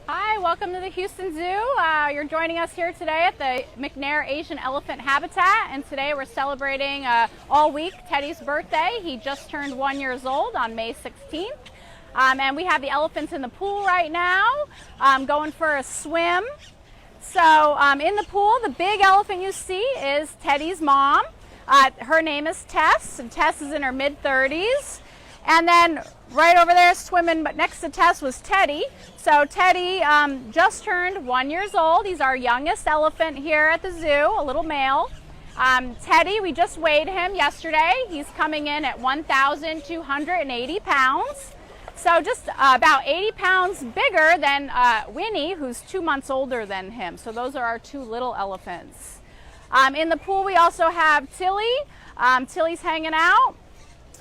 Hi, welcome to the Houston Zoo. You're joining us here today at the McNair Asian Elephant Habitat, and today we're celebrating all week Teddy's birthday. He just turned 1 year old on May 16th. And we have the elephants in the pool right now, going for a swim. So in the pool, the big elephant you see is Teddy's mom. Her name is Tess, and Tess is in her mid-30s. And then right over there swimming but next to Tess was Teddy. So Teddy just turned 1 year old. He's our youngest elephant here at the zoo, a little male. Teddy, we just weighed him yesterday. He's coming in at 1,280 pounds. So just about 80 pounds bigger than Winnie, who's 2 months older than him. So those are our two little elephants. In the pool we also have Tilly. Tilly's hanging out.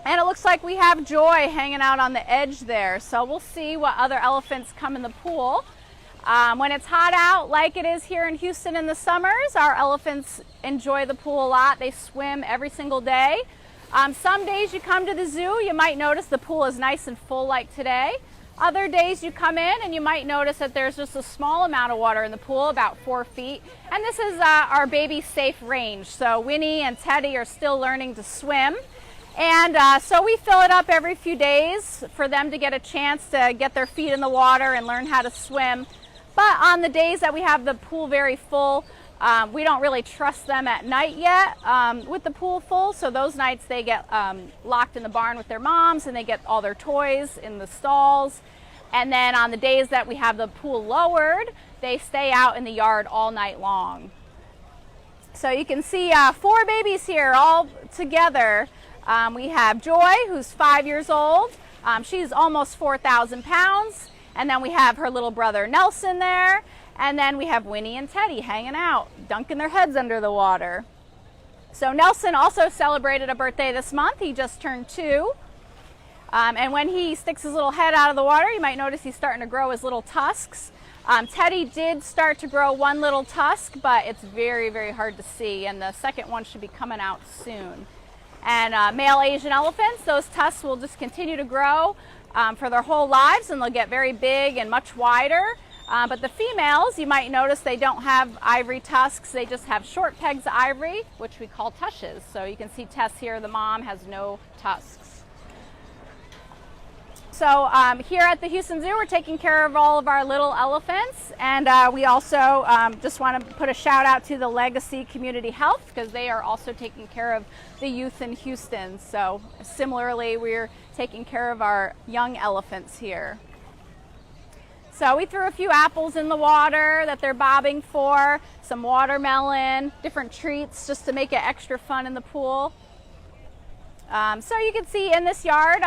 And it looks like we have Joy hanging out on the edge there. So we'll see what other elephants come in the pool. When it's hot out, like it is here in Houston in the summers, our elephants enjoy the pool a lot. They swim every single day. Some days you come to the zoo, you might notice the pool is nice and full like today. Other days you come in and you might notice that there's just a small amount of water in the pool, about 4 feet. And this is our baby safe range. So Winnie and Teddy are still learning to swim. And so we fill it up every few days for them to get a chance to get their feet in the water and learn how to swim. But on the days that we have the pool very full, we don't really trust them at night yet with the pool full. So those nights they get locked in the barn with their moms and they get all their toys in the stalls. And then on the days that we have the pool lowered, they stay out in the yard all night long. So you can see 4 babies here all together. We have Joy, who's 5 years old. She's almost 4,000 pounds. And then we have her little brother Nelson there. And then we have Winnie and Teddy hanging out, dunking their heads under the water. So Nelson also celebrated a birthday this month. He just turned 2. And when he sticks his little head out of the water, you might notice he's starting to grow his little tusks. Teddy did start to grow one little tusk, but it's very, very hard to see. And the second one should be coming out soon. And male Asian elephants, those tusks will just continue to grow for their whole lives, and they'll get very big and much wider. But the females, you might notice they don't have ivory tusks. They just have short pegs of ivory, which we call tushes. So you can see Tess here, the mom, has no tusks. So here at the Houston Zoo, we're taking care of all of our little elephants. And we also just want to put a shout out to the Legacy Community Health, because they are also taking care of the youth in Houston. So similarly, we're taking care of our young elephants here. So we threw a few apples in the water that they're bobbing for, some watermelon, different treats just to make it extra fun in the pool. So you can see in this yard,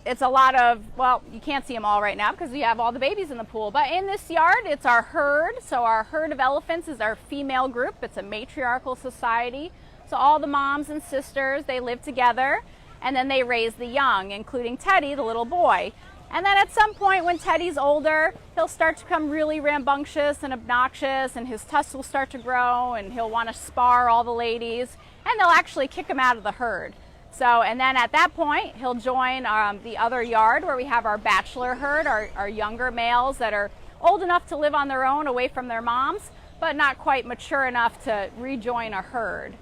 it's a lot of, well, you can't see them all right now because we have all the babies in the pool. But in this yard, it's our herd. So our herd of elephants is our female group. It's a matriarchal society. So all the moms and sisters, they live together, and then they raise the young, including Teddy, the little boy. And then at some point when Teddy's older, he'll start to become really rambunctious and obnoxious, and his tusks will start to grow, and he'll want to spar all the ladies, and they'll actually kick him out of the herd. So, and then at that point, he'll join the other yard where we have our bachelor herd, our younger males that are old enough to live on their own away from their moms, but not quite mature enough to rejoin a herd.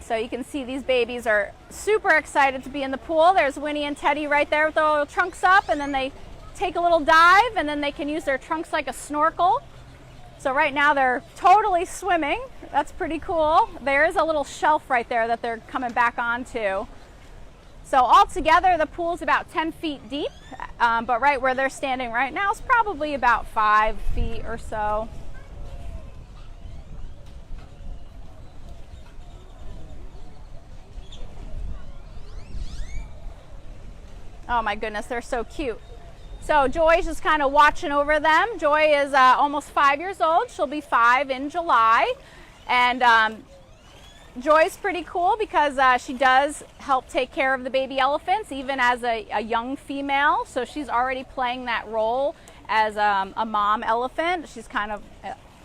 So you can see these babies are super excited to be in the pool. There's Winnie and Teddy right there with their little trunks up, and then they take a little dive, and then they can use their trunks like a snorkel. So right now they're totally swimming. That's pretty cool. There is a little shelf right there that they're coming back onto. So altogether the pool's about 10 feet deep, but right where they're standing right now is probably about 5 feet or so. Oh my goodness, they're so cute. So Joy's just kind of watching over them. Joy is almost 5 years old. She'll be 5 in July. And Joy's pretty cool because she does help take care of the baby elephants, even as a young female. So she's already playing that role as a mom elephant. She's kind of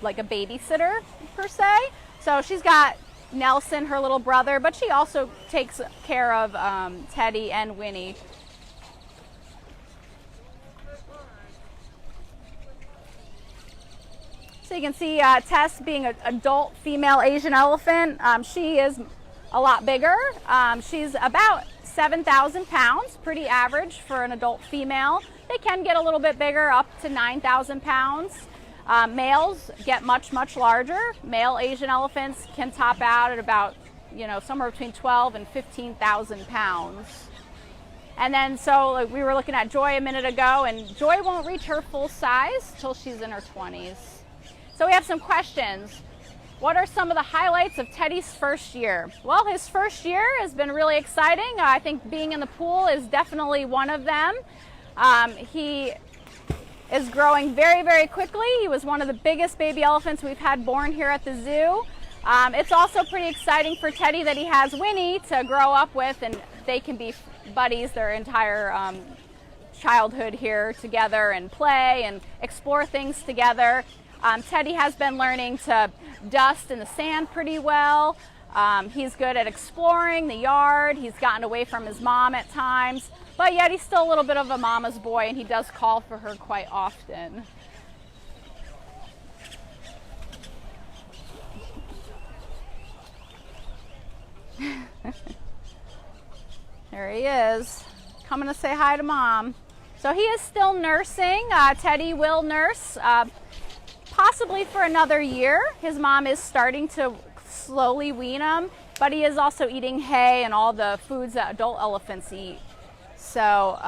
like a babysitter per se. So she's got Nelson, her little brother, but she also takes care of Teddy and Winnie. you can see Tess being an adult female Asian elephant. She is a lot bigger. She's about 7,000 pounds, pretty average for an adult female. They can get a little bit bigger, up to 9,000 pounds. Males get much, much larger. Male Asian elephants can top out at about, somewhere between 12 and 15,000 pounds. And then, so we were looking at Joy a minute ago, and Joy won't reach her full size till she's in her 20s. So we have some questions. What are some of the highlights of Teddy's first year? Well, his first year has been really exciting. I think being in the pool is definitely one of them. He is growing very, very quickly. He was one of the biggest baby elephants we've had born here at the zoo. It's also pretty exciting for Teddy that he has Winnie to grow up with, and they can be buddies their entire childhood here together and play and explore things together. Teddy has been learning to dust in the sand pretty well. He's good at exploring the yard. He's gotten away from his mom at times, but yet he's still a little bit of a mama's boy, and he does call for her quite often. There he is, coming to say hi to mom. So he is still nursing. Teddy will nurse possibly for another year. His mom is starting to slowly wean him, but he is also eating hay and all the foods that adult elephants eat. So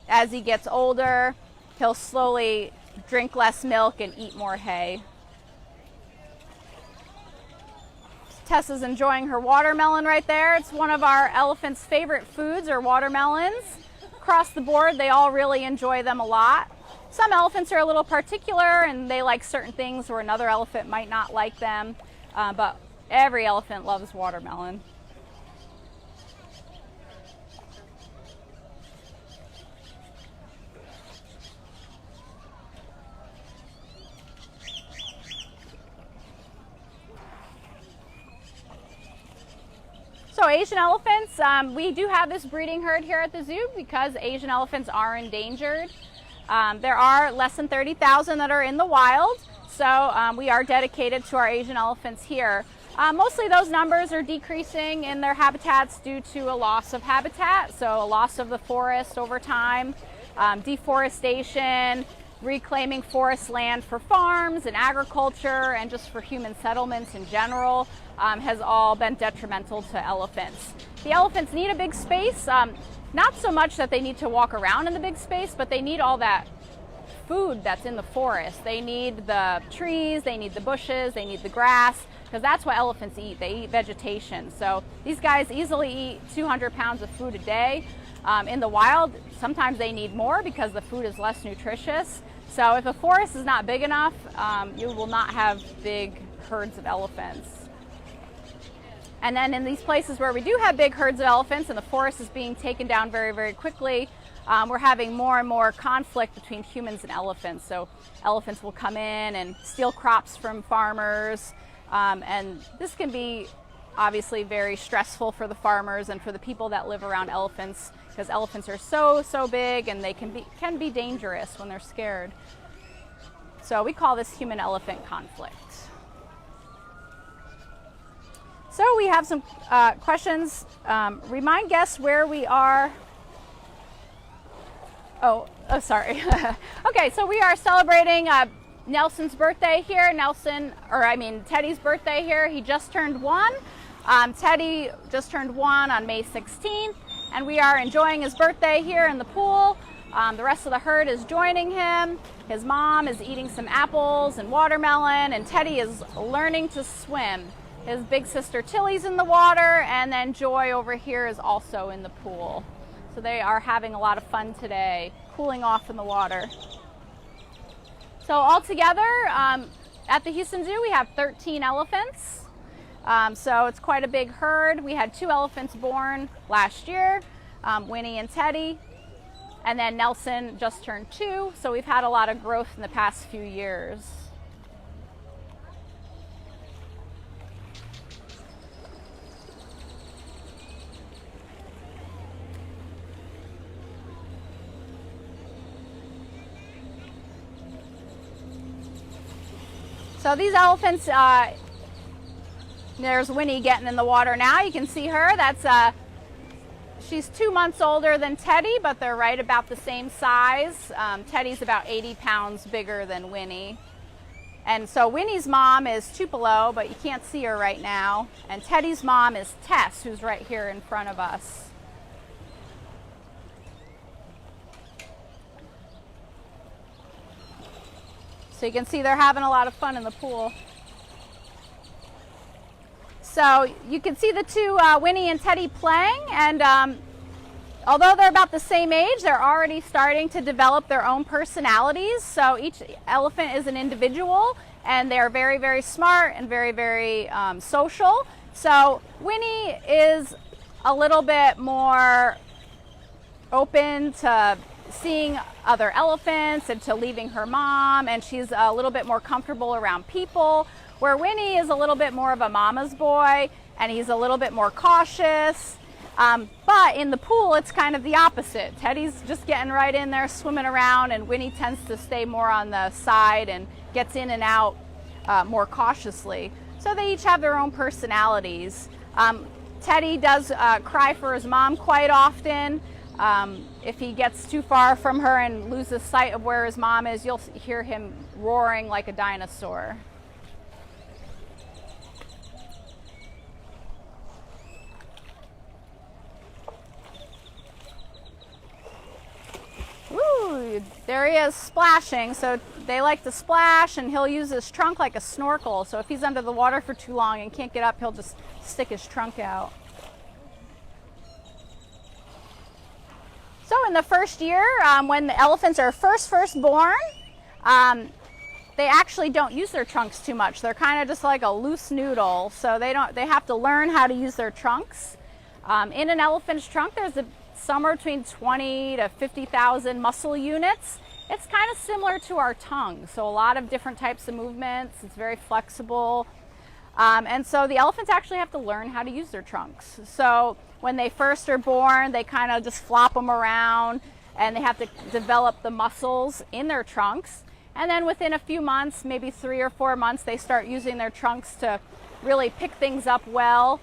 as he gets older, he'll slowly drink less milk and eat more hay. Tessa's enjoying her watermelon right there. It's one of our elephants' favorite foods, are watermelons. Across the board, they all really enjoy them a lot. Some elephants are a little particular and they like certain things where another elephant might not like them, but every elephant loves watermelon. So Asian elephants, we do have this breeding herd here at the zoo because Asian elephants are endangered. There are less than 30,000 that are in the wild, so we are dedicated to our Asian elephants here. Mostly those numbers are decreasing in their habitats due to a loss of habitat, so a loss of the forest over time, deforestation, reclaiming forest land for farms and agriculture and just for human settlements in general has all been detrimental to elephants. The elephants need a big space, not so much that they need to walk around in the big space, but they need all that food that's in the forest. They need the trees, they need the bushes, they need the grass, because that's what elephants eat. They eat vegetation. So these guys easily eat 200 pounds of food a day. In the wild, sometimes they need more because the food is less nutritious. So if a forest is not big enough, you will not have big herds of elephants. And then in these places where we do have big herds of elephants and the forest is being taken down very, very quickly, we're having more and more conflict between humans and elephants. So elephants will come in and steal crops from farmers, and this can be obviously very stressful for the farmers and for the people that live around elephants, because elephants are so big and they can be dangerous when they're scared. So we call this human-elephant conflict. So we have some questions. Remind guests where we are. Oh, sorry. Okay, so we are celebrating Nelson's birthday here. Teddy's birthday here. He just turned 1. Teddy just turned 1 on May 16th, and we are enjoying his birthday here in the pool. The rest of the herd is joining him. His mom is eating some apples and watermelon, and Teddy is learning to swim. His big sister Tilly's in the water, and then Joy over here is also in the pool. So they are having a lot of fun today, cooling off in the water. So altogether, at the Houston Zoo, we have 13 elephants. So it's quite a big herd. We had 2 elephants born last year, Winnie and Teddy. And then Nelson just turned 2. So we've had a lot of growth in the past few years. So these elephants, there's Winnie getting in the water now. You can see her. She's 2 months older than Teddy, but they're right about the same size. Teddy's about 80 pounds bigger than Winnie. And so Winnie's mom is Tupelo, but you can't see her right now. And Teddy's mom is Tess, who's right here in front of us. So you can see they're having a lot of fun in the pool. So you can see the two, Winnie and Teddy, playing, and although they're about the same age, they're already starting to develop their own personalities. So each elephant is an individual, and they're very, very smart and very, very social. So Winnie is a little bit more open to seeing other elephants and to leaving her mom, and she's a little bit more comfortable around people, where Winnie is a little bit more of a mama's boy, and he's a little bit more cautious. But in the pool, it's kind of the opposite. Teddy's just getting right in there, swimming around, and Winnie tends to stay more on the side and gets in and out more cautiously. So they each have their own personalities. Teddy does cry for his mom quite often. If he gets too far from her and loses sight of where his mom is, you'll hear him roaring like a dinosaur. Ooh, there he is splashing. So they like to splash, and he'll use his trunk like a snorkel. So if he's under the water for too long and can't get up, he'll just stick his trunk out. So in the first year, when the elephants are first born, they actually don't use their trunks too much. They're kind of just like a loose noodle. So they have to learn how to use their trunks. In an elephant's trunk, there's somewhere between 20 to 50,000 muscle units. It's kind of similar to our tongue. So a lot of different types of movements. It's very flexible. And so the elephants actually have to learn how to use their trunks. So when they first are born, they kind of just flop them around, and they have to develop the muscles in their trunks. And then within a few months, maybe 3 or 4 months, they start using their trunks to really pick things up well.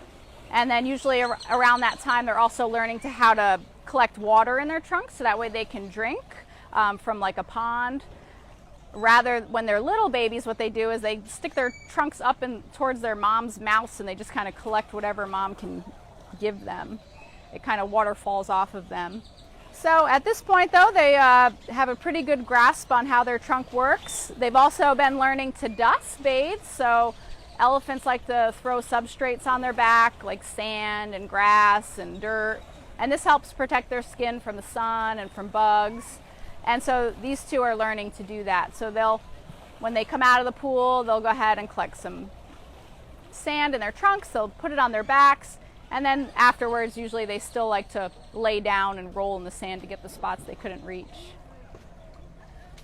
And then usually around that time, they're also learning how to collect water in their trunks, so that way they can drink from like a pond. Rather, when they're little babies, what they do is they stick their trunks up towards their mom's mouth, and they just kind of collect whatever mom can give them. It kind of waterfalls off of them. So at this point, though, they have a pretty good grasp on how their trunk works. They've also been learning to dust bathe. So elephants like to throw substrates on their back, like sand and grass and dirt. And this helps protect their skin from the sun and from bugs. And so these two are learning to do that. So when they come out of the pool, they'll go ahead and collect some sand in their trunks. They'll put it on their backs. And then afterwards, usually they still like to lay down and roll in the sand to get the spots they couldn't reach.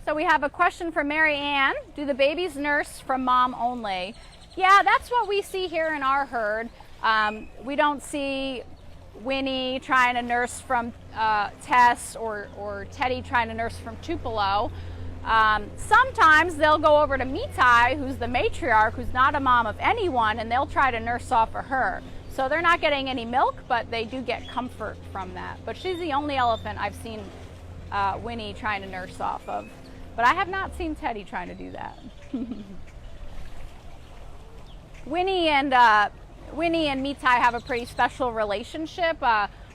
So we have a question from Mary Ann. Do the babies nurse from mom only? Yeah, that's what we see here in our herd. We don't see Winnie trying to nurse from Tess or Teddy trying to nurse from Tupelo. Sometimes they'll go over to Mitai, who's the matriarch, who's not a mom of anyone, and they'll try to nurse off of her. So they're not getting any milk, but they do get comfort from that. But she's the only elephant I've seen Winnie trying to nurse off of. But I have not seen Teddy trying to do that. Winnie and Mitai have a pretty special relationship.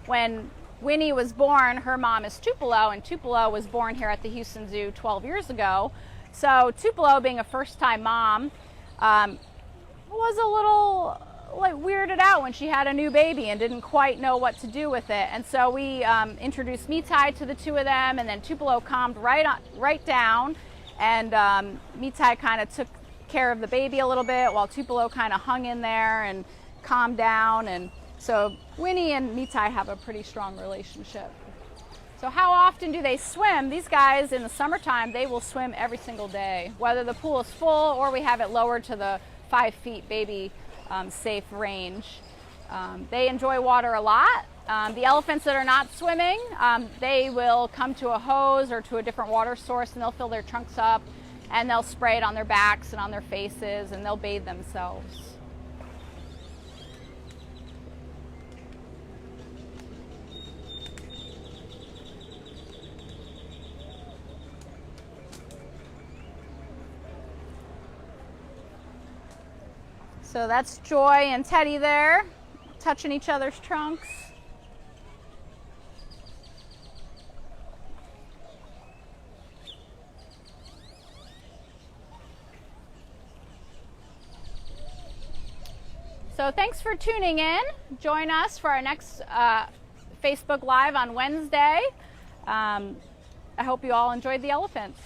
When Winnie was born, her mom is Tupelo, and Tupelo was born here at the Houston Zoo 12 years ago. So Tupelo, being a first-time mom, was a little weirded out when she had a new baby and didn't quite know what to do with it. And so we introduced Mitai to the two of them, and then Tupelo calmed right down, and Mitai kind of took care of the baby a little bit while Tupelo kind of hung in there and calmed down. And so Winnie and Mitai have a pretty strong relationship. So how often do they swim? These guys in the summertime, they will swim every single day, whether the pool is full or we have it lowered to the 5 feet baby safe range. They enjoy water a lot. The elephants that are not swimming, they will come to a hose or to a different water source, and they'll fill their trunks up and they'll spray it on their backs and on their faces, and they'll bathe themselves. So that's Joy and Teddy there, touching each other's trunks. So thanks for tuning in. Join us for our next Facebook Live on Wednesday. I hope you all enjoyed the elephants.